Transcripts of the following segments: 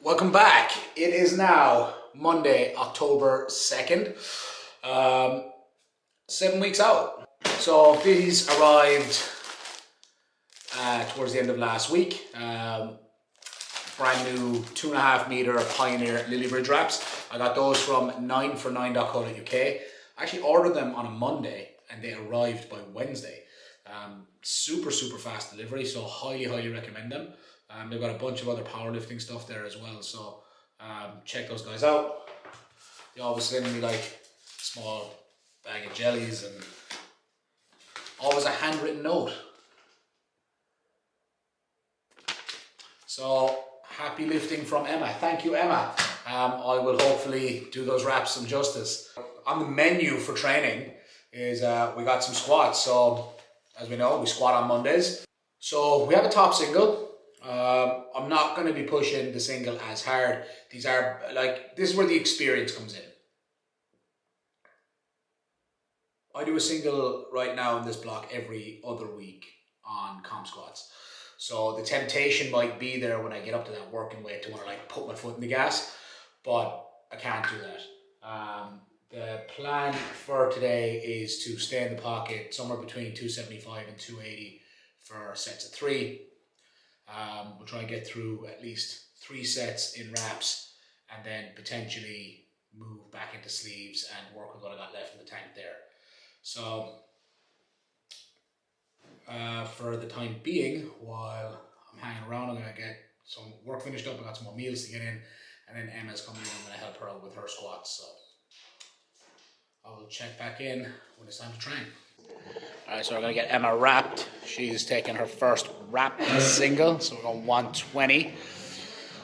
Welcome back. It is now Monday, October 2nd. 7 weeks out. So these arrived towards the end of last week. Brand new 2.5 meter Pioneer Lilybridge wraps. I got those from 9for9.co.uk. I actually ordered them on a Monday and they arrived by Wednesday. Super fast delivery, so highly recommend them. They've got a bunch of other powerlifting stuff there as well, so check those guys out. They always send me like small bag of jellies and always a handwritten note. So happy lifting from Emma. Thank you, Emma. I will hopefully do those wraps some justice. On the menu for training is we got some squats. So as we know, we squat on Mondays. So we have a top single. I'm not going to be pushing the single as hard. These are this is where the experience comes in. I do a single right now in this block every other week on comp squats. So the temptation might be there when I get up to that working weight to want to put my foot in the gas, but I can't do that. The plan for today is to stay in the pocket somewhere between 275 and 280 for sets of 3. We'll try and get through at least 3 sets in wraps and then potentially move back into sleeves and work with what I got left in the tank there. So for the time being, while I'm hanging around, I'm going to get some work finished up. I got some more meals to get in, and then Emma's coming in. I'm going to help her out with her squats. So I will check back in when it's time to train. Alright, so we're going to get Emma wrapped. She's taking her first wrap single, so we're going 120.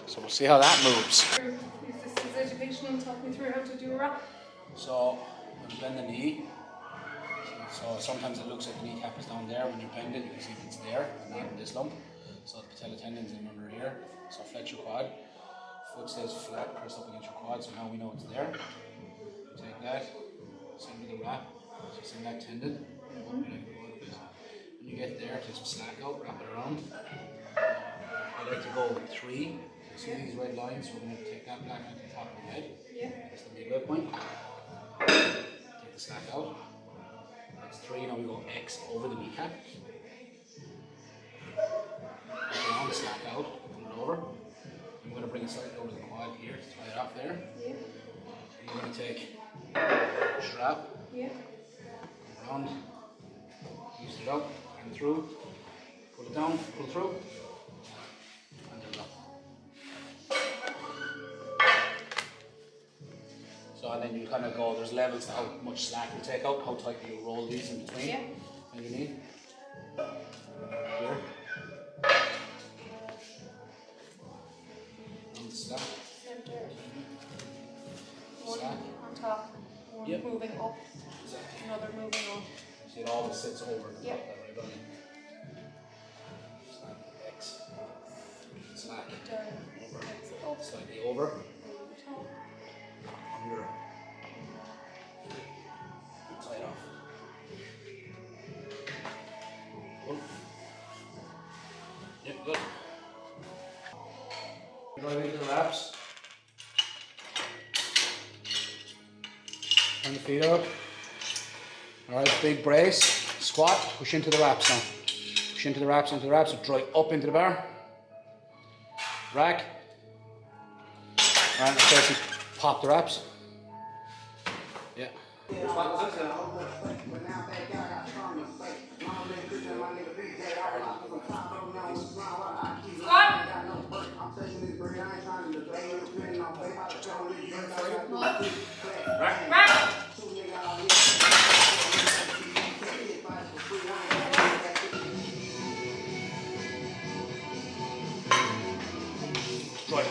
So we'll see how that moves. Use this as educational and talk me through how to do a wrap. So I'm bend the knee. So sometimes it looks like the kneecap is down there. When you bend it, you can see it's there, not in this lump. So the patella tendon's in under here. So flex your quad. Foot stays flat, press up against your quad. So now we know it's there. Take that, send me the wrap. So send that tendon. When you get there, take some slack out, wrap it around. I like to go with 3. See these red lines? We're going to take that black line to the top of the head. Yeah. That's the midway point. Take the slack out. That's 3. Now we go X over the kneecap. Down, slack out, pull it over. I'm going to bring it slightly over the quad here to tie it off there. Yeah. And you're going to take strap. Yeah. Around, use it up and through, pull it down, pull through, and then up. So and then you kind of go, there's levels to how much slack you take out, how tight you roll these in between, underneath, here, and slack. Center. One Slack. on top, one moving up, another moving up. See, it always sits over the top Yep. that right button. Slack, X, slack, Down. over, X up. slightly over, Top. under, tie it off. Pull. Yep, good. Right into the wraps. Turn the feet up. Alright, big brace, squat, push into the wraps now. Push into the wraps, so drive up into the bar. Rack. Alright, let's pop the wraps. Yeah. Right. Right.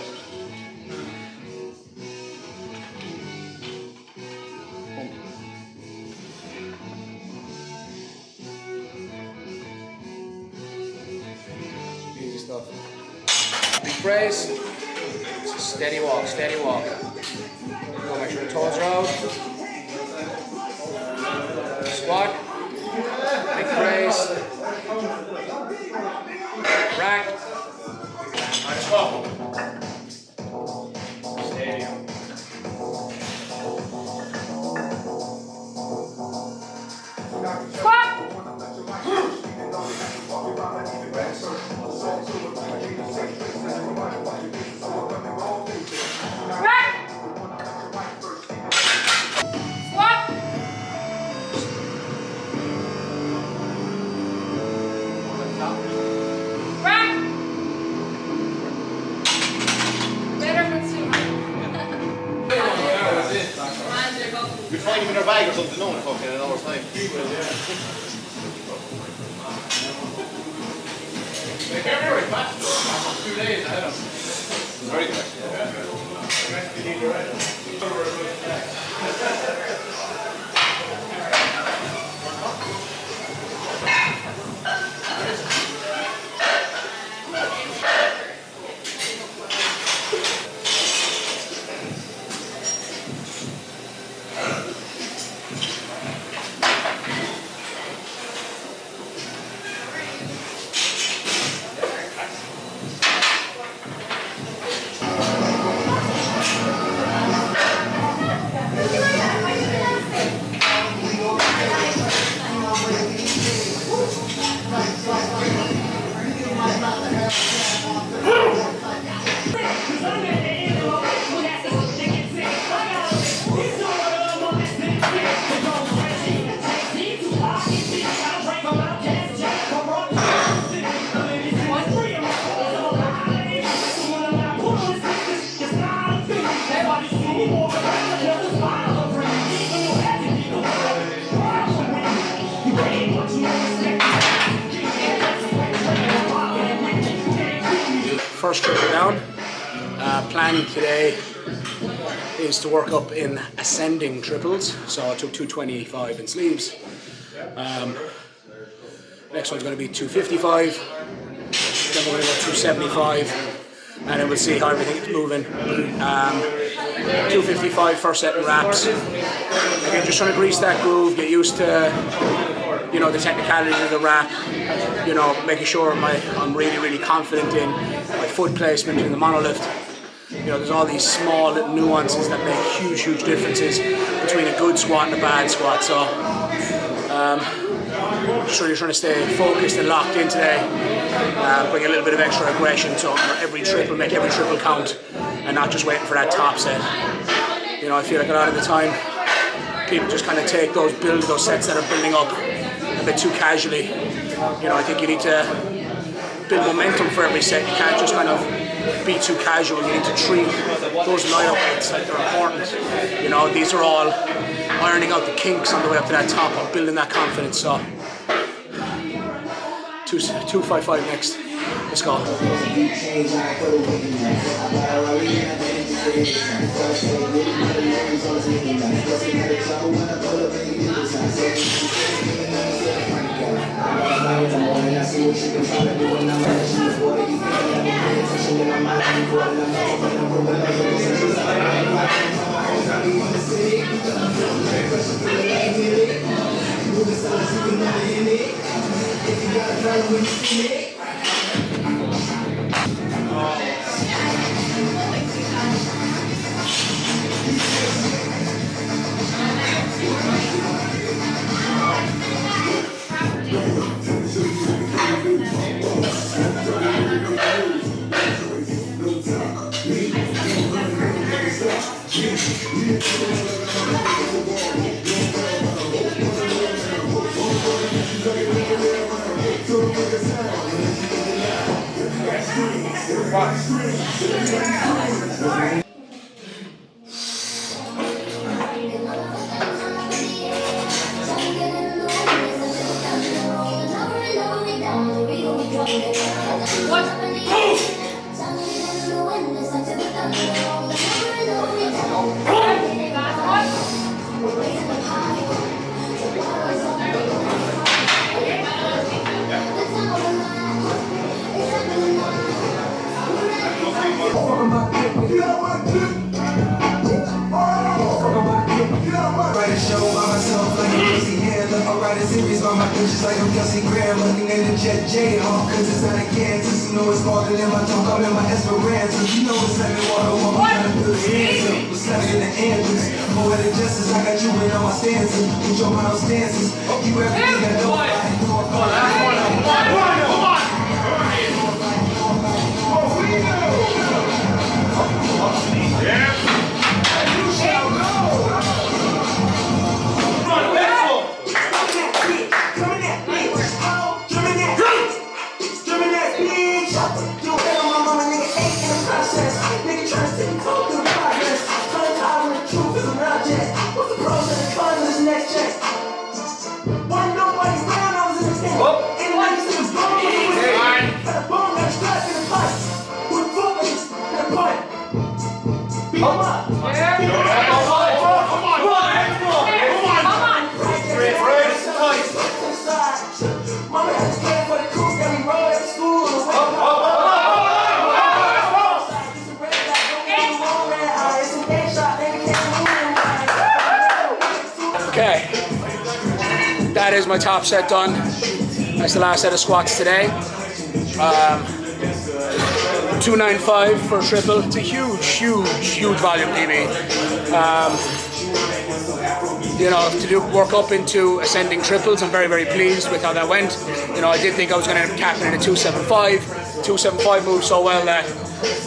Easy stuff. Big brace. Steady walk, steady walk. Go, make sure the toes are out. Squat. Big brace. Rack. Let's go. hang them in their bag or something, no one fucking in an hour's time. They came here very fast, after 2 days ahead of them. It was very quick. First triple down. Plan today is to work up in ascending triples, so I took 225 in sleeves. Next one's going to be 255, then we're going to go 275, and then we'll see how everything is moving. 255 first set in wraps. Again, just trying to grease that groove, get used to, you know, the technicalities of the wrap, you know, making sure I'm really confident in my foot placement in the monolift. You know, there's all these small little nuances that make huge differences between a good squat and a bad squat. So, just really trying to stay focused and locked in today. Bring a little bit of extra aggression, so every triple, make every triple count, and not just waiting for that top set. You know, I feel like a lot of the time, people just kind of build those sets that are building up a bit too casually. You know, I think you need to build momentum for every set. You can't just kind of be too casual. You need to treat those line-up hits like they're important. You know, these are all ironing out the kinks on the way up to that top and building that confidence. So 255 next. Let's go. Just like I'm Kelsey Graham, looking at the Jet J, cause it's out of Kansas. You know it's farther than my talk, I'm in my Esperanza. You know it's like water, I'm trying to build the hands up. We're slapping in the Andrews. Poetic justice, I got you in all my stanzas. With your model stances. You everything I know, I know. What's the pros and the cons? there's my top set done. That's the last set of squats today. 295 for a triple. It's a huge volume PB. You know, to work up into ascending triples, I'm very pleased with how that went. You know, I did think I was going to end up capping it at 275. 275 moved so well that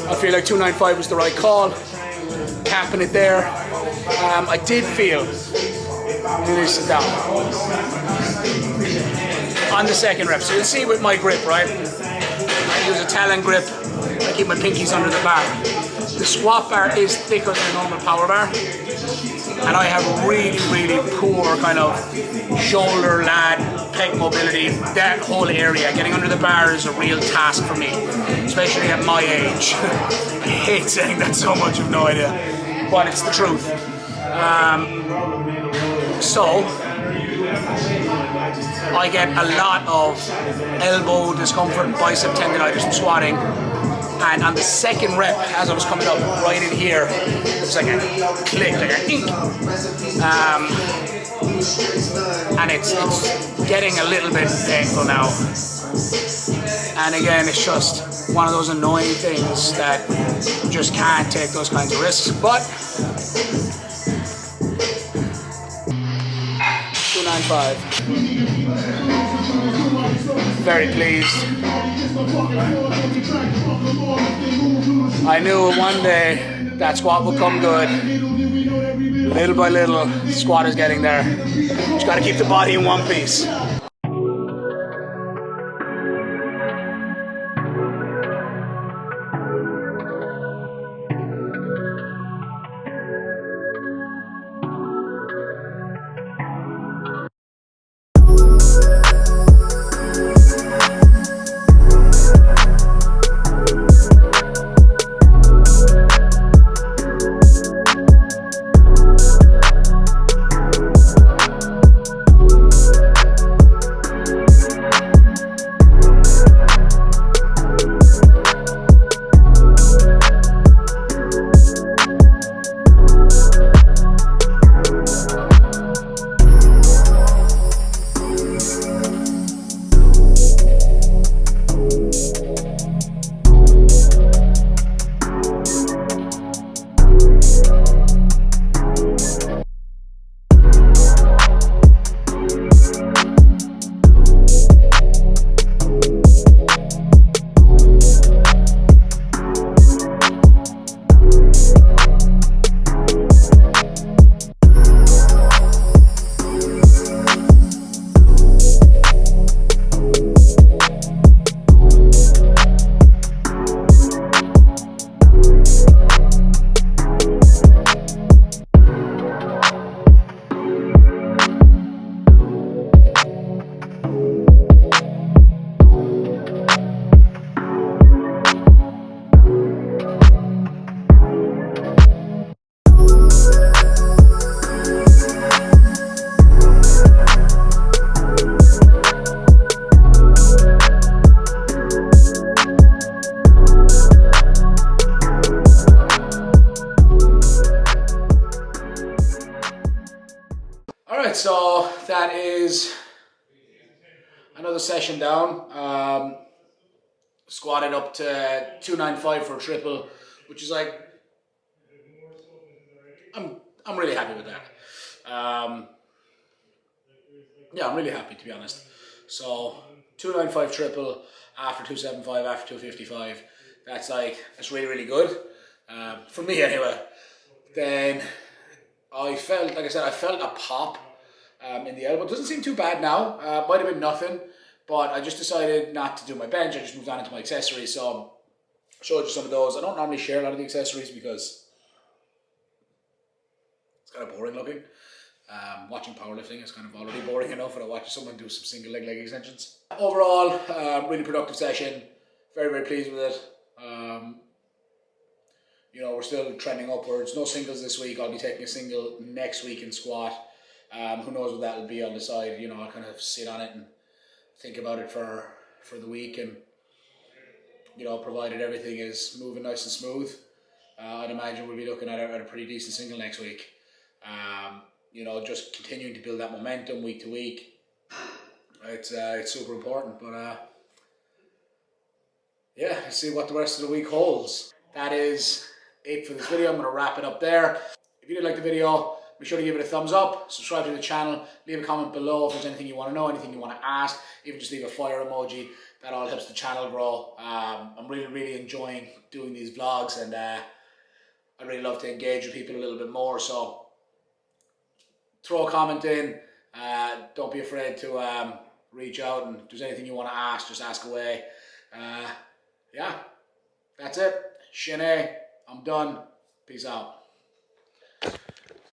I feel like 295 was the right call. Capping it there. I did feel, let me sit down, on the second rep. So you'll see with my grip, right? I use a Talon grip. I keep my pinkies under the bar. The squat bar is thicker than a normal power bar. And I have really poor kind of shoulder, lat, pec mobility. That whole area, getting under the bar is a real task for me, especially at my age. I hate saying that so much, I've no idea, but it's the truth. So I get a lot of elbow discomfort and bicep tendonitis from squatting. And on the second rep, as I was coming up right in here, it was like a click, like a ink. And it's getting a little bit painful now. And again, it's just one of those annoying things that you just can't take those kinds of risks. But 295. Very pleased. I knew one day that squat would come good. Little by little, the squat is getting there. Just gotta keep the body in one piece. So that is another session down. Squatted up to 295 for a triple, which is like, I'm really happy with that. Yeah, I'm really happy, to be honest. So 295 triple after 275, after 255, that's really good. For me anyway. Then I felt, like I said, I felt a pop in the elbow. It doesn't seem too bad now. Might have been nothing, but I just decided not to do my bench. I just moved on into my accessories. So I'll show you some of those. I don't normally share a lot of the accessories because it's kind of boring looking. Watching powerlifting is kind of already boring enough when I watch someone do some single leg extensions. Overall, really productive session. Very pleased with it. You know, we're still trending upwards. No singles this week. I'll be taking a single next week in squat. Who knows what that'll be? I'll decide. You know, I'll kind of sit on it and think about it for the week, and you know, provided everything is moving nice and smooth, I'd imagine we'll be looking at a pretty decent single next week. You know, just continuing to build that momentum week to week. It's super important. But yeah, let's see what the rest of the week holds. That is it for this video. I'm going to wrap it up there. If you did like the video, be sure to give it a thumbs up, subscribe to the channel, leave a comment below if there's anything you want to know, anything you want to ask, even just leave a fire emoji. That all helps the channel grow. I'm really enjoying doing these vlogs, and I really love to engage with people a little bit more. So throw a comment in. Don't be afraid to reach out, and if there's anything you want to ask, just ask away. Yeah, that's it. Shane, I'm done. Peace out.